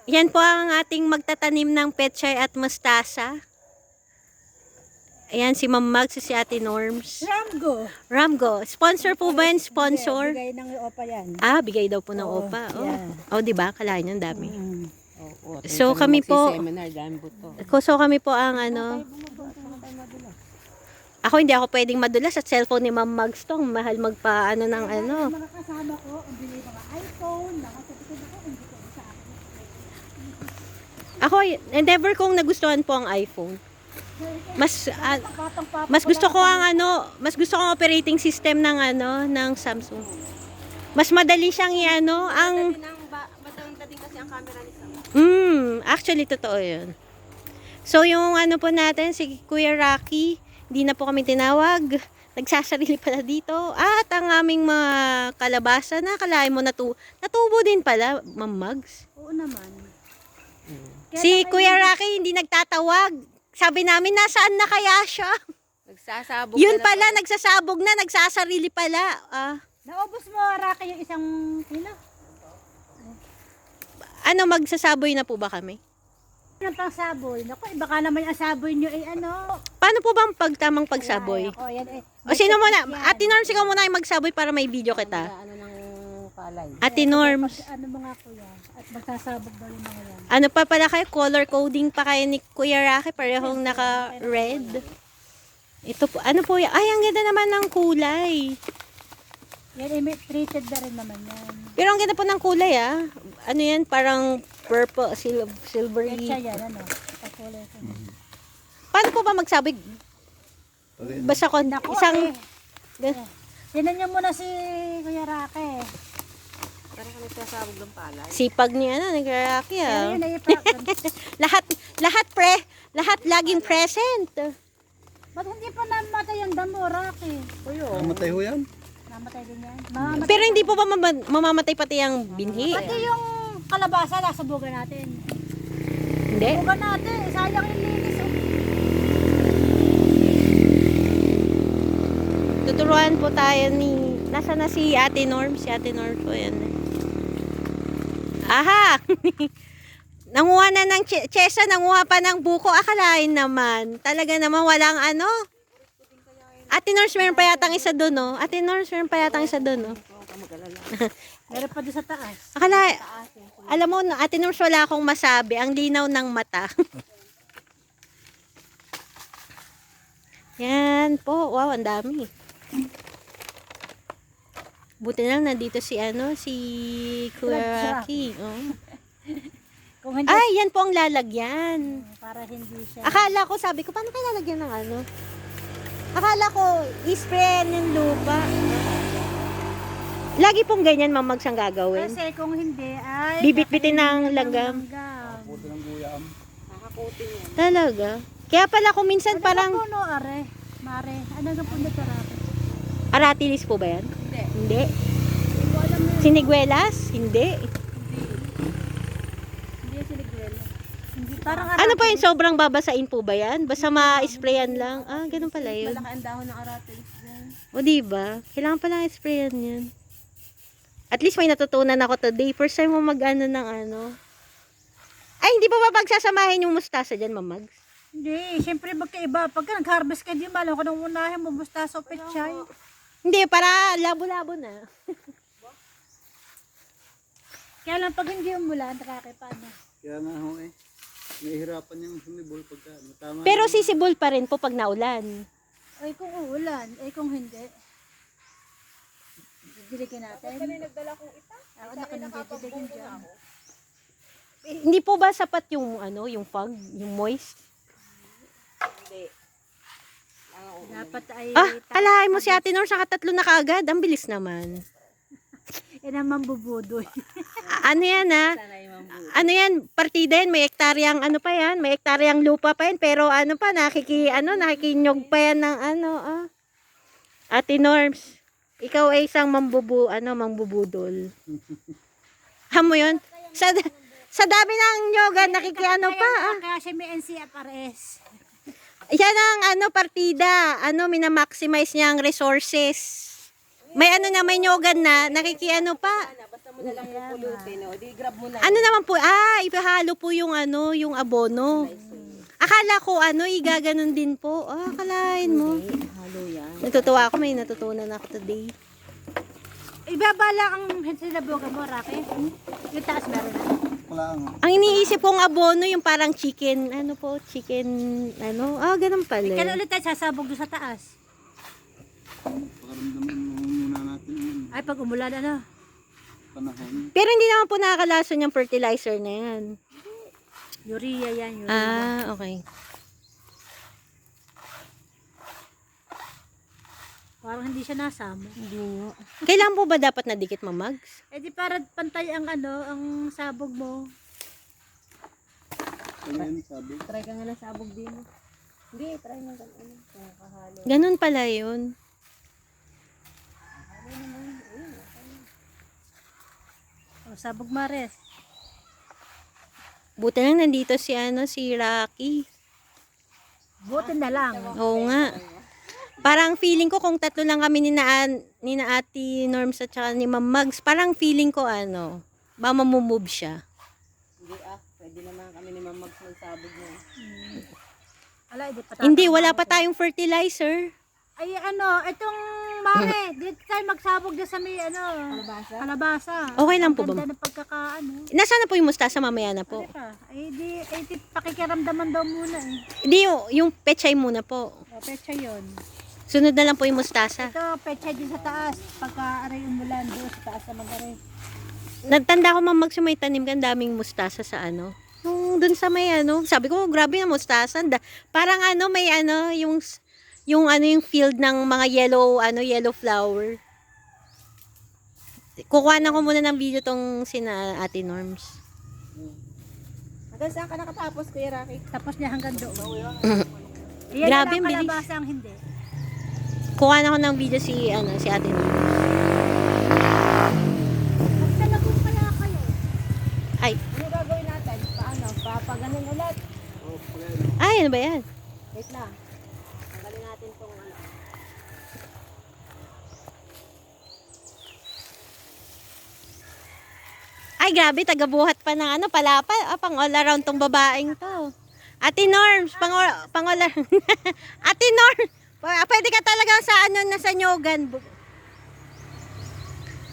Yan po ang ating magtatanim ng pechay at mustasa. Ayan, si Ma'am Mags, si Ate Norms. Ramgo. Ramgo. Sponsor po ba yan? Sponsor? Bigay ng OPA yan. Bigay daw po ng OPA. Yeah. Diba? Kalahin yung dami. Oo, So, kami po, so kami po ang ako hindi ako pwedeng madulas at cellphone ni Ma'am Mags tong mahal magpaano ng ano. Mga kasama ko, ang bili mga iPhone, nakasapit ako, hindi ko sa akin. Ako, never kong nagustuhan po ang iPhone. Mas gusto ko ang mas gusto ko ang operating system ng ng Samsung. Mas madali siyang ang maganda din kasi ang camera ni Samsung. Actually totoo 'yun. So yung po natin si Kuya Rocky, hindi na po kami tinawag. Nagsasarili pala dito. At ang aming mga kalabasa na kalahin mo natubo din pala, Ma'am Mags. Oo naman. Si Kuya Rocky hindi nagtatawag. Sabi namin, nasaan na kaya siya? Nagsasabog Yun pala, nagsasabog na, nagsasarili pala. Naubos mo, Raki, yung isang kilo? Magsasaboy na po ba kami? Ano pang saboy? Naku, baka naman ang saboy nyo ay Paano po ba ang tamang pagsaboy? Ako, yan O sino muna? Ate Norms, ikaw muna yung magsaboy para may video kita. Ano ng palay. Ate Norms. Ano mga kuya? At magsasabog daw yung mga yan. Ano pa pala kayo? Color coding pa kayo ni Kuya Rocky. Parehong naka-red. Ito po. Ano po yan? Ay, ang ganda naman ng kulay. Yan ay treated na rin naman yan. Pero ang ganda po ng kulay Ano yan? Parang purple, silvery. Petsa yan, Pakulay ko. Paano po ba magsabi? Basta ko isang... Tinan nyo muna si Kuya Rake. Para kami nagsasabog ng palay. Sipag ni nag-Rocky Yun ay lahat laging present. Ba't hindi pa namatay ang damo, Rake? Namatay ho yan? Namatay din yan. Pero hindi po ba mamamatay pati ang binhi? Pati yung kalabasa, nasa buga natin. Hindi. Buga natin, sayang yung linis. Tuturuan po tayo ni... Nasa na si Ate Norm? Si Ate Norm po yan. Aha! Nanguha na ng Chesa, nanguha pa ng buko. Akalain naman. Talaga naman walang Ate Norms, meron pa yatang isa doon, no? Ate Norms, meron pa yatang isa doon, no? Meron pa doon sa taas. Alam mo, Ate Norms, wala akong masabi. Ang linaw ng mata. Yan po. Wow, ang dami. Buti na lang nandito si Kuya Rocky. Kung hindi, Ay, yan po ang lalagyan. para hindi siya. Akala ko, sabi ko, paano kaya lalagyan ng Akala ko, i-spray ng lupa. Lagi pong ganyan, Ma'am Mags, ang gagawin. Kasi kung hindi, ay... Bibit-bitin ng langgam. Puto ng guyam. Nakakotin yan. Talaga. Kaya pala kung minsan Ano parang... puno, are? Mare, ano ang puno sa Rake? Aratilis po ba yan? Hindi. Hindi. Hindi ko alam yun. Siniguelas? Hindi. Hindi yung sinigwela. Hindi, parang Ano pa yun? Sobrang babasain po ba yan? Basta ma-sprayan lang. Ganun pala yun. Malaki ang dahon ng aratilis dyan. O diba? Kailangan pala sprayan yan. At least may natutunan ako today. First time mo mag-ano ng Ay, hindi pa ba pagsasamahin yung mustasa dyan, Ma'am Mags? Hindi, siyempre magkaiba. Pagka nag-harvest ka, di malam ko nung unahin mo, basta sa pechay. Hindi, para labo-labo na. Kaya lang pag hindi umulan, nakakipano. Kaya nga ho nahihirapan yung sumibol pagka tama. Pero sisibol pa rin po pag naulan. Ay kung uulan, ay kung hindi. Didiligin natin. Nagdala kong ita. Ako nakanagdidiligin dyan. Hindi po ba sapat yung yung fog, yung moist? Hindi. Dapat ay... Kalahay mo si Ate Norms, nakatatlo na kaagad. Ang bilis naman. Yan ang mambubudoy. Ano yan Sana yung mambuti. Ano yan, partida yan, may hektaryang pa yan, may hektaryang lupa pa yan, pero nakikinyog pa yan ng Ate Norms, ikaw ay isang mambubudol. Hamo yun? Sa dami ng nyoga, pa. Kaya siya may NCFRS. Yan ang partida, minamaximize niya ang resources. May may nyogan na, pa. na lang yung pulutin, o. Di grab mo na. Ano naman po, ipahalo po yung ano, yung abono. Akala ko ano, igaganon din po. Akalain mo. Halo yan. Natutuwa ako, may natutunan ako today. Ibabala ang sinabugan mo, Rocky. Yung taas meron na. Wala nga. Ang iniisip kong abono, yung parang chicken, ano po, chicken, ano, ganun pala. Kaya ulit tayo sasabog doon sa taas. Pakaramdaman mo muna natin yung Ay, pag umulan, ano? panahon. Pero hindi naman po nakakalason yung fertilizer na yan. Urea yan, urea. Okay. Parang hindi siya nasama. Hindi nga. Kailan po ba dapat nadikit mamags? Eh di para pantay ang ano, ang sabog mo. Ano yan sabi? Try ka nga ng sabog din. Hindi, try mo ng ano. Kahalo. Ganun pala yun. O, sabog mares. Buti lang nandito si ano, si Rocky. Buti na lang. Oo nga. Parang feeling ko kung tatlo lang kami ni na Ate Norms at saka ni Ma'am Mags, parang feeling ko ano, mamamove siya. Hindi pwede naman kami ni Ma'am Mags magsabog mo. Ala, hindi pa Hindi, wala pa tayong fertilizer. Ay, ano, itong mare, dito tayo magsabog dyan sa may, ano, Kalabasa? kalabasa. Okay lang po Ang ba? ganda ng pagkakaano. Nasaan na po yung mustasa mamaya na po? Ano ka? Ay, di, pakikiramdaman daw muna eh. Hindi, yung pechay muna po. O, pecha yun. Sunod na lang po yung mustasa. Ito, pecha din sa taas. Pagka-aray umulan doon sa taas na mag-aray. Nagtanda ko Ma'am Mags yung may tanim ka, daming mustasa sa ano. Nung dun sa may ano, sabi ko, grabe na mustasa. Parang ano, may ano, yung ano yung field ng mga yellow flower. Kukuha na ko muna ng video tong sina Ate Norms. Hanggang saan ka nakatapos, Kuya Rocky? Tapos niya hanggang doon. Grabe, ang ang bilis. kalabasa ang hindi. Kukuha na ko ng video si Ate Norms. Magtalagong kaya kayo. Ay, Ano gagawin natin? Paano? Papaganon ulit. ano ba yan? Wait lang. Tanggalin natin tong ano. Ay, grabe, tagabuhat pa ng ano, palapa. Pang all around tong babaeng to. Ate Norms, pang all around. Ate Norms, pwede ka talaga sa ano, nasa nyogan.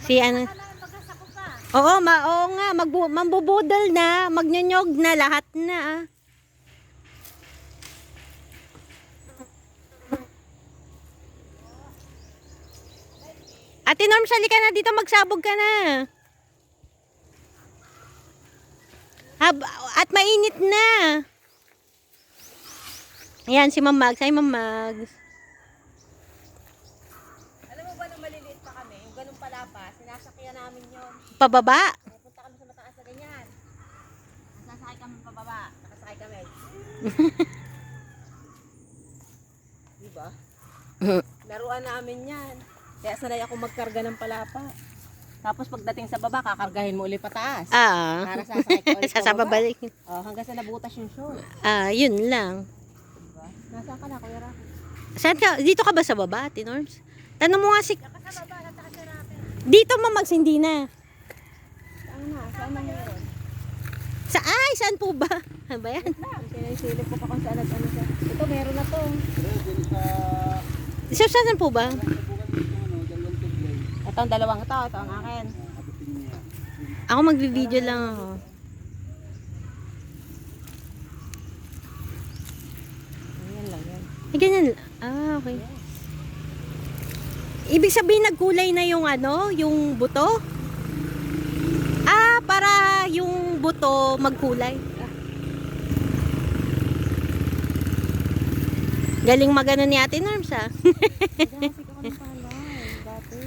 Si ano? Magkasako pa. Oo nga, mambubudol na, magnyonyog na, lahat na. Ate Norms, halika na dito, magsabog ka na. At mainit na. Ayan, si Ma'am Mags. Ay, Ma'am Mags. Alam mo ba nung maliliit pa kami, yung ganun palapa, sinasakyan namin yun. Pababa. Pupunta kami sa mataas na ganyan. Nasasakay kami pababa. Nakasakay kami. Diba? Laruan namin yan. Kaya sanay ako magkarga ng palapa. Tapos pagdating sa baba, kakargahin mo ulit pataas. Para sasakay ka ulit Sasababalik. Oh, hanggang sa nabutas yung show. Yun lang. Diba? Nasaan ka na, Kuya Rocky? Saan ka? Dito ka ba sa baba, Ate Norms? Tanong mo nga si... Dito, Ma'am Mags, hindi na. Saan na? Saan na meron? Saan po ba? Ano ba yan? Sinisilip ko pa kung saan at ano siya. Ito, meron na to. Saan po ba? Ito ang dalawang ito. Ito ang akin. Ako magbi-video lang ako. Ayan lang yan. Ay, ganyan. Okay. Ibig sabihin nagkulay na yung ano, yung buto? Para yung buto magkulay. Galing magano ni Ate Norms, ha? Kasi ko ng palay. Dati.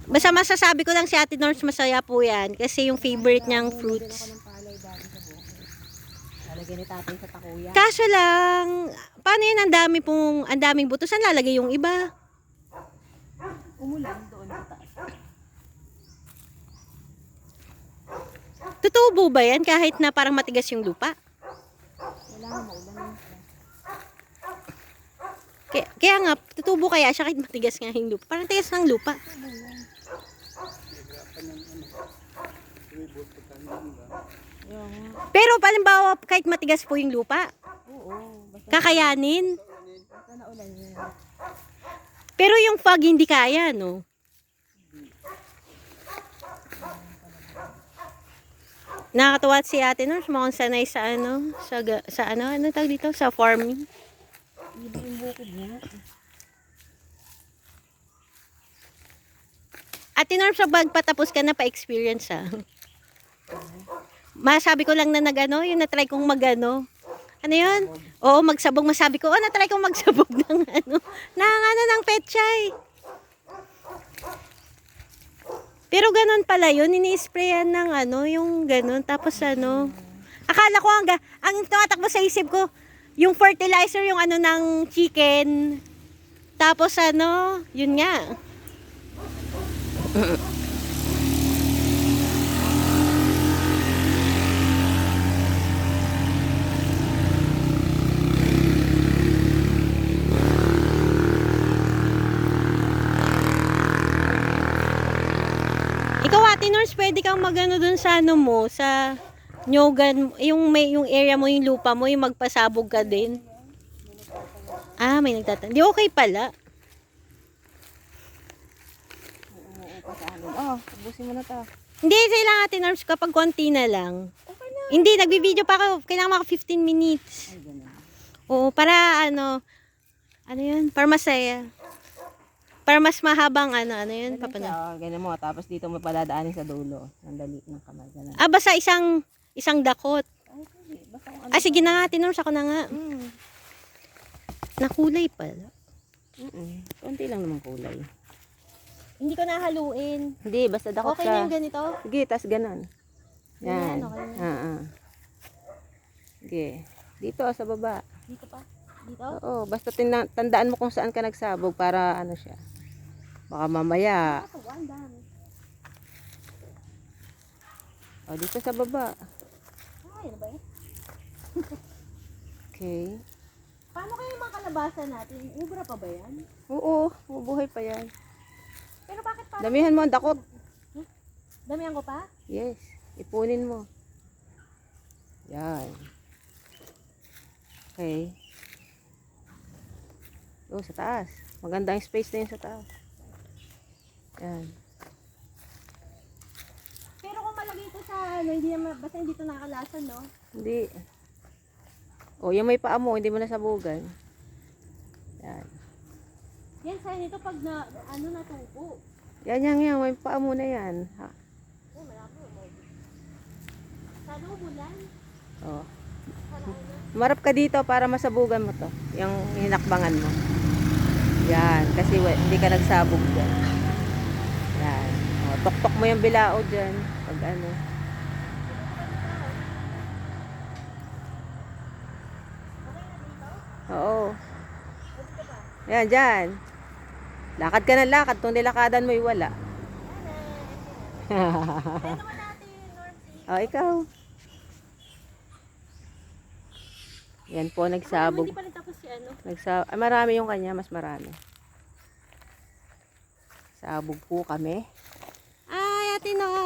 Basta masasabi ko lang si Ate Norms masaya po yan kasi yung favorite niyang fruits. Ako ng palay dati sa buko. Lalagyan ni tatay sa takuya. Kaso lang, paano yun ang daming buto? Saan lalagay yung iba? Umulan doon sa taas. Tutubo ba yan kahit na parang matigas yung lupa? Wala na maulan. Kaya nga, tutubo kaya siya kahit matigas nga yung lupa. Parang tigas ng lupa. Sumibol pagka hindi ba? Pero palimbawa, kahit matigas po yung lupa, Oo, basta kakayanin. naulan yun. Pero yung fog hindi kaya, no? Nakakatuwa si Ate Nurse, mukhang sanay sa ano, sa ano tawag dito, sa farming. Hindi yung bukid niya. Ate Nurse, pag patapos ka na pa-experience, ha? Masabi ko lang na nag-ano, yung na-try kong mag-ano. Ano yun? Oo, magsabog. Masabi ko, na-try kong magsabog ng ng petchay. Pero ganun pala yun, ini-sprayan ng yung ganun. Tapos akala ko ang tumatakbo sa isip ko, yung fertilizer, yung ng chicken. Tapos yun nga. Ikaw, Ate Nurse, pwede kang magano dun sa sa nyogan, yung area mo, yung lupa mo, yung magpasabog ka din. Ah, may nagtatanong. Di okay pala. Umuupa sa amin. Oh, ubusin mo na to. Hindi, kailangan, Ate Nurse, kapag konti na lang. Hindi, nagbibideo pa ako. Kailangan maka 15 minutes. Ay, ganun. Oo, para ano yun, para masaya. Para mas mahabang yun, Ganun papano. siya, oh, ganun mo. Tapos dito mo padadaanin sa dulo. Sandali ng kamay. Ganun. Ah, basta isang dakot. Ay, sige. Basta kung ano. Ah, sige na nga, Ate Nurse, ako na nga. Mm. Nakulay pala. Konti lang naman kulay. Hindi ko nahaluin. Hindi, basta dakot Okay na ka. yung ganito? Sige, tas ganun. Ganyan, Yan. okay na. Sige. Dito, sa baba. Dito pa? Dito? Oo, basta tandaan mo kung saan ka nagsabog para ano siya. Baka mamaya. Ang dami. O, dito sa baba. Ay, ano ba yun? Okay. Paano kaya yung mga kalabasan natin? Ubra pa ba yan? Oo, bubuhay pa yan. Pero bakit pa? Damihan mo ang dakot. Damihan ko pa? Yes. Ipunin mo. Yan. Okay. Oh, sa taas. Maganda yung space na yun sa taas. Yan. Pero kung malagay ito sa hindi naman, basta hindi ito nakalasan, no? Hindi. Oh, yung may paa mo, hindi mo nasabugan. Yan. Yan, sa'yo nito pag natupo. Yan. May paa mo na yan. Ha? Ay, malaki. Sana umulan. Oh. Marap ka dito para masabugan mo to. Yung hinakbangan mo. Yan. Kasi hindi ka nagsabog dyan. Yan. Oh, tok-tok mo yung bilao dyan. Pag ano. Oo. Yan, dyan. Lakad ka ng lakad. Kung nilakadan mo, wala. Kaya naman natin, Norty. Oh, ikaw. Yan po, nagsabog. Hindi pa rin tapos si Marami yung kanya, mas marami. Sabog po kami. Ay, Ate Nor.